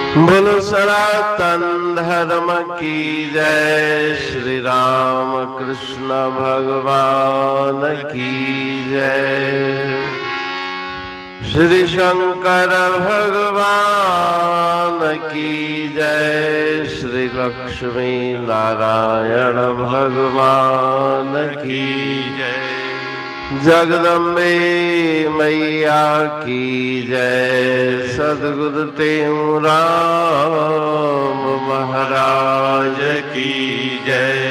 बोलो सनातन धर्म की जय। श्री राम कृष्ण भगवान की जय। श्री शंकर भगवान की जय। श्री लक्ष्मी नारायण भगवान की जय। जगदम्बे मैया की जय। सद्गुरु राम महाराज की जय।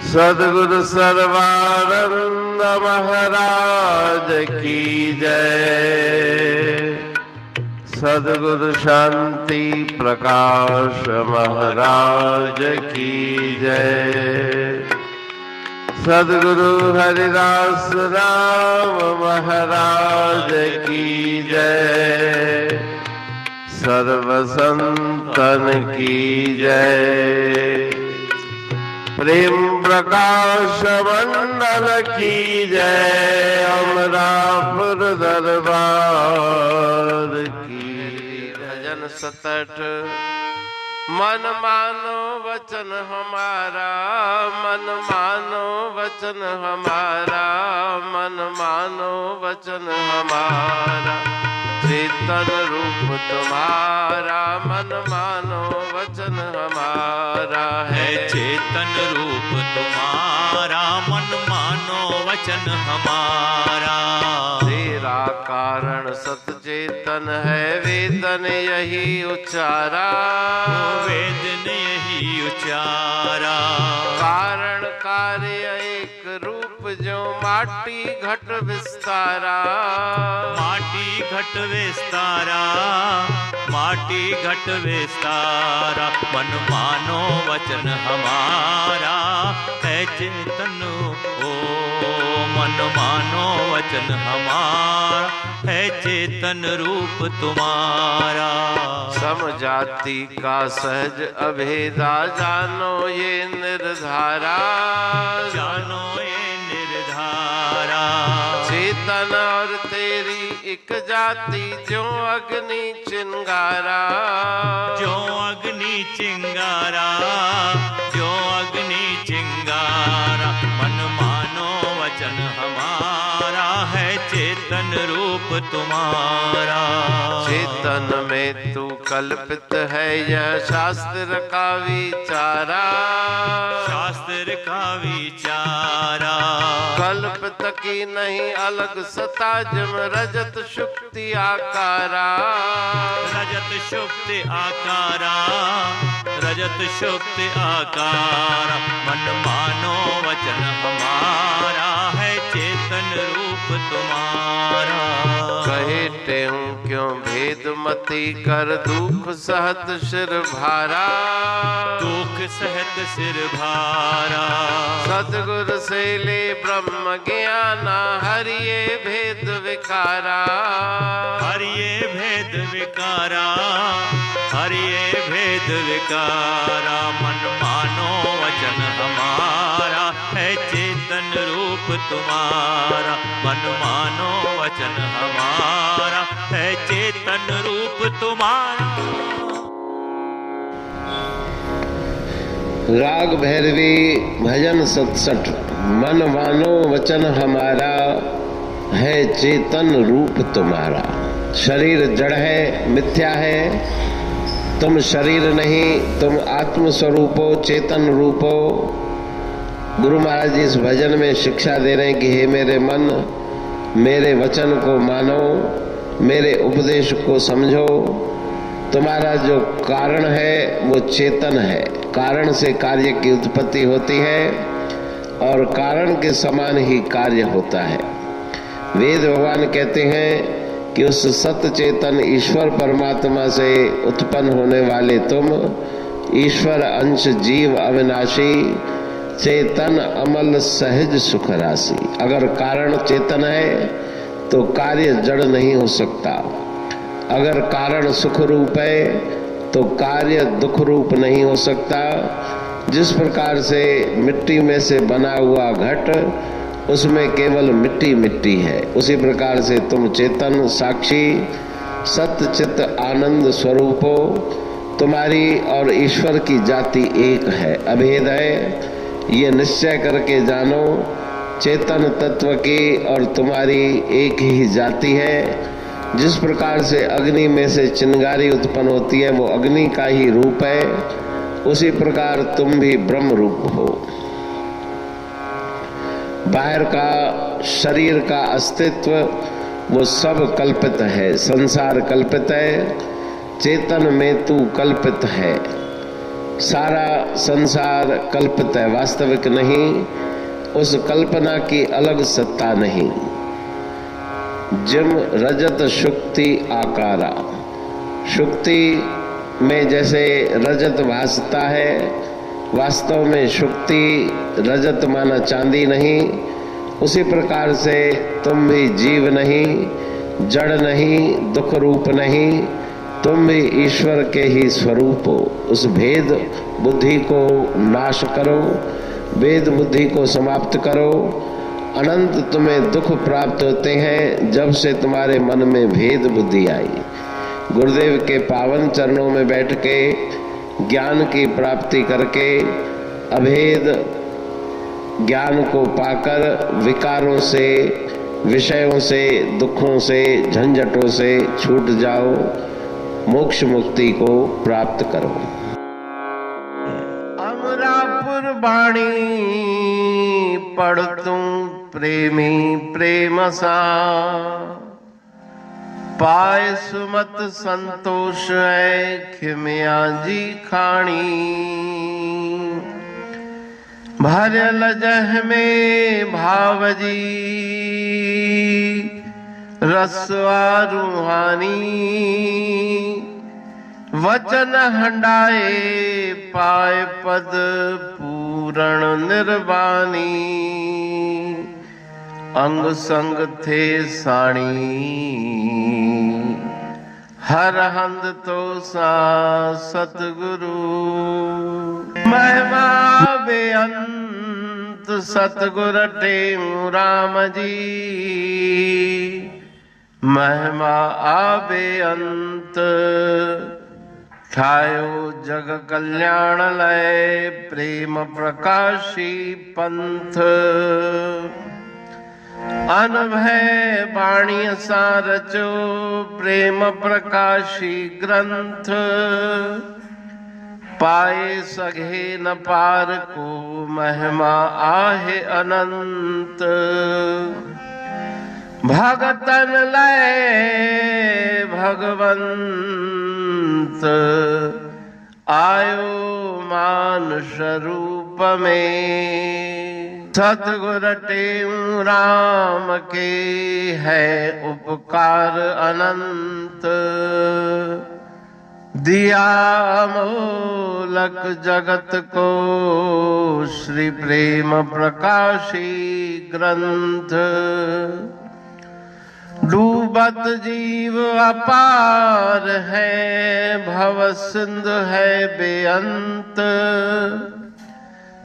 सद्गुरु सर्वानंद महाराज की जय। सद्गुरु शांति प्रकाश महाराज की जय। सद्गुरु हरिदास राम महाराज की जय। सर्व संतन की जय। प्रेम प्रकाश मंडल की जय। अमरापुर दरबार की। भजन 67। मन मानो वचन हमारा, मन मानो वचन हमारा, मन मानो वचन हमारा। चेतन रूप तुम्हारा, मन मानो वचन हमारा है। चेतन रूप तुम्हारा, मन मानो वचन हमारा। तेरा कारण सत चेतन है, वेदन यही उच्चारा। वेदन यही उच्चारा। कारण कार्य एक रूप जो माटी घट विस्तारा। माटी घट विस्तारा, माटी घट विस्तारा। मन मानो वचन हमारा है चेतन ओ। मन मानो वचन हमारा है चेतन रूप तुम्हारा। समजाति का सहज अभेदा जानो ये निर्धारा। जानो ये निर्धारा। चेतन और तेरी एक जाति जो अग्नि चिंगारा। जो अग्नि चिंगारा, जो अग्नि चिंगारा। मन मानो वचन हमारा है चेतन रूप तुम्हारा। चेतन में तू कल्पित है यह शास्त्र का विचारा। शास्त्र का विचारा। कल्पित की नहीं अलग सता जम रजत शुक्ति आकारा। रजत शुक्ति आकारा, रजत शुक्ति आकारा। मन मानो वचन हमारा है चेतन रूप तुम्हारा। कहे टेहूं क्यों भेद मती कर दुख सहत सिर भारा। दुख सहत सिर भारा। सतगुरु से ले ब्रह्म ज्ञाना, हरिये भेद विकारा। हरिये भेद विकारा, हरिये भेद विकारा। मन मानो वचन हमारा है चेतन रूप तुम्हारा। मन मानो वचन हमारा है चेतन रूप तुम्हारा। राग भैरवी भजन 67। मन मानो वचन हमारा है चेतन रूप तुम्हारा। शरीर जड़ है, मिथ्या है। तुम शरीर नहीं, तुम आत्म स्वरूप हो, चेतन रूप हो। गुरु महाराज जी इस भजन में शिक्षा दे रहे हैं कि हे मेरे मन, मेरे वचन को मानो, मेरे उपदेश को समझो। तुम्हारा जो कारण है वो चेतन है। कारण से कार्य की उत्पत्ति होती है और कारण के समान ही कार्य होता है। वेद भगवान कहते हैं कि उस सत्य चेतन ईश्वर परमात्मा से उत्पन्न होने वाले तुम, ईश्वर अंश जीव अविनाशी, चेतन अमल सहज सुख राशि। अगर कारण चेतन है तो कार्य जड़ नहीं हो सकता। अगर कारण सुख रूप है तो कार्य दुख रूप नहीं हो सकता। जिस प्रकार से मिट्टी में से बना हुआ घट, उसमें केवल मिट्टी मिट्टी है, उसी प्रकार से तुम चेतन साक्षी सत्य चित आनंद स्वरूपो, तुम्हारी और ईश्वर की जाति एक है, अभेद है। ये निश्चय करके जानो चेतन तत्व की और तुम्हारी एक ही जाति है। जिस प्रकार से अग्नि में से चिंगारी उत्पन्न होती है वो अग्नि का ही रूप है, उसी प्रकार तुम भी ब्रह्म रूप हो। बाहर का शरीर का अस्तित्व वो सब कल्पित है, संसार कल्पित है, चेतन में तू कल्पित है। सारा संसार कल्पित है, वास्तविक नहीं। उस कल्पना की अलग सत्ता नहीं। जिम रजत शुक्ति आकारा, शुक्ति में जैसे रजत भासता है, वास्तव में शुक्ति रजत माना चांदी नहीं। उसी प्रकार से तुम भी जीव नहीं, जड़ नहीं, दुख रूप नहीं, तुम भी ईश्वर के ही स्वरूप हो। उस भेद बुद्धि को नाश करो, वेद बुद्धि को समाप्त करो। अनंत तुम्हें दुख प्राप्त होते हैं जब से तुम्हारे मन में भेद बुद्धि आई। गुरुदेव के पावन चरणों में बैठ के ज्ञान की प्राप्ति करके अभेद ज्ञान को पाकर विकारों से, विषयों से, दुखों से, झंझटों से छूट जाओ, मोक्ष मुक्ति को प्राप्त करो। अमरापुर बाणी पढ़तू प्रेमी प्रेम सा, पाए सुमत संतोष है खिमिया जी खाणी। भरल जह में भावजी रसवा रूहानी, वचन हंडाए पाए पद पूरण निर्वाणी। अंग संग थे साणी हर हंद तो सा सतगुरु। महिमा बेअंत सतगुर टेऊ राम जी, महिमा आबे अंत ठायो जग कल्याण लय प्रेम प्रकाशी पंथ। अनभय बाणी सा रचो प्रेम प्रकाशी ग्रंथ। पाए सघे न पार को महिमा आहे अनंत। भगतन लय भगवंत आयो मानुष रूप में। सतगुर टेऊ राम के है उपकार अनंत। दिया मोलक जगत को श्री प्रेम प्रकाशी ग्रंथ। डूबत जीव अपार है भव सिंधु है बेअंत।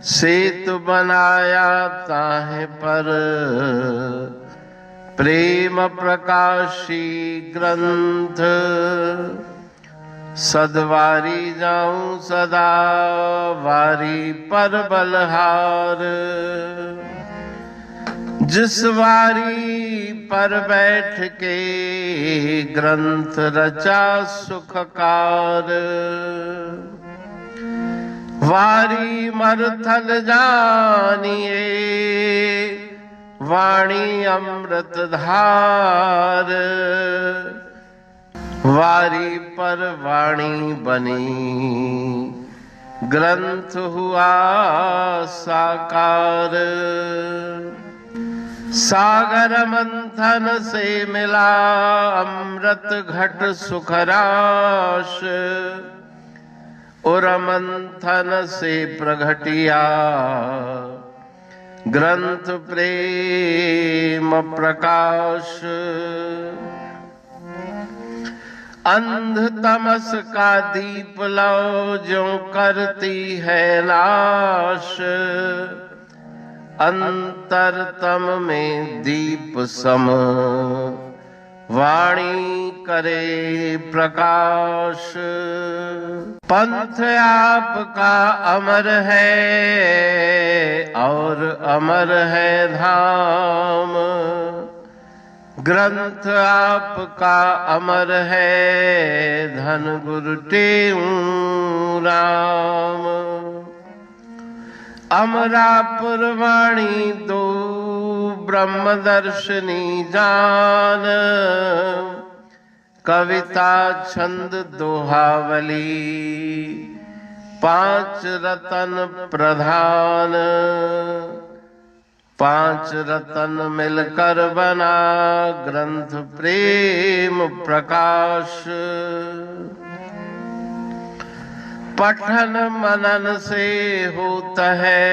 सेतु बनाया ताहे पर प्रेम प्रकाशी ग्रंथ। सदवारी जाऊं सदा वारी पर बलहार। जिस वारी पर बैठ के ग्रंथ रचा सुखकार। वारी मरथल जानिए वाणी अमृत धार। वारी पर वाणी बनी ग्रंथ हुआ साकार। सागर मंथन से मिला अमृत घट सुखराश। और मंथन से प्रगटिया ग्रंथ प्रेम प्रकाश। अंध तमस का दीप लो जो करती है नाश। अंतरतम में दीप सम वाणी करे प्रकाश। पंथ आपका अमर है और अमर है धाम। ग्रंथ आपका अमर है धन गुरु तेऊ राम। अमरापुर वाणी दो ब्रह्मदर्शनी जान। कविता छंद दोहावली पांच रतन प्रधान। पांच रतन मिलकर बना ग्रंथ प्रेम प्रकाश। पठन मनन से होता है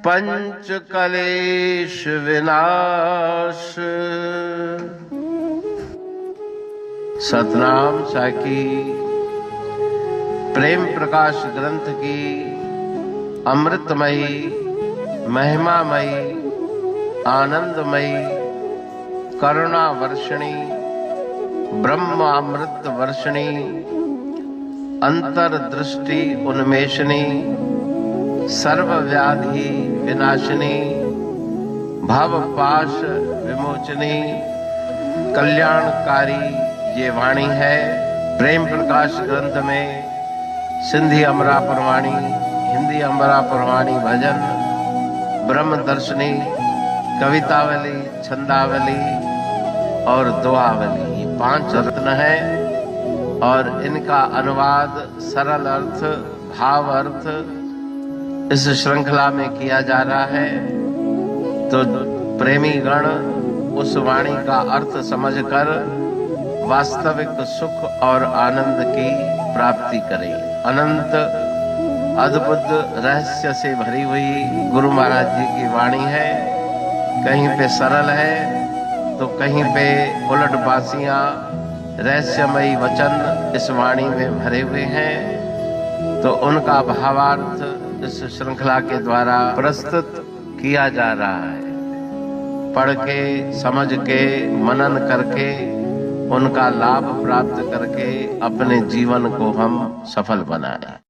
पंच कलेश विनाश। सतनाम साखी प्रेम प्रकाश ग्रंथ की अमृतमयी महिमामयी आनंदमयी करुणा वर्षिणी ब्रह्मामृत वर्षिणी अंतर्दृष्टि उन्मेषणी सर्वव्याधि विनाशिनी भवपाश विमोचनी कल्याणकारी ये वाणी है। प्रेम प्रकाश ग्रंथ में सिंधी अमरापुर वाणी, हिंदी अमरापुर वाणी भजन, ब्रह्म दर्शनी, कवितावली, छंदावली और दुआवली, ये पांच रत्न है और इनका अनुवाद सरल अर्थ भाव अर्थ इस श्रृंखला में किया जा रहा है। तो प्रेमी गण उस वाणी का अर्थ समझकर वास्तविक सुख और आनंद की प्राप्ति करें। अनंत अद्भुत रहस्य से भरी हुई गुरु महाराज जी की वाणी है। कहीं पे सरल है तो कहीं पे उलट बासियां रहस्यमयी वचन इस वाणी में भरे हुए हैं। तो उनका भावार्थ इस श्रृंखला के द्वारा प्रस्तुत किया जा रहा है। पढ़ के समझ के मनन करके उनका लाभ प्राप्त करके अपने जीवन को हम सफल बनाएं।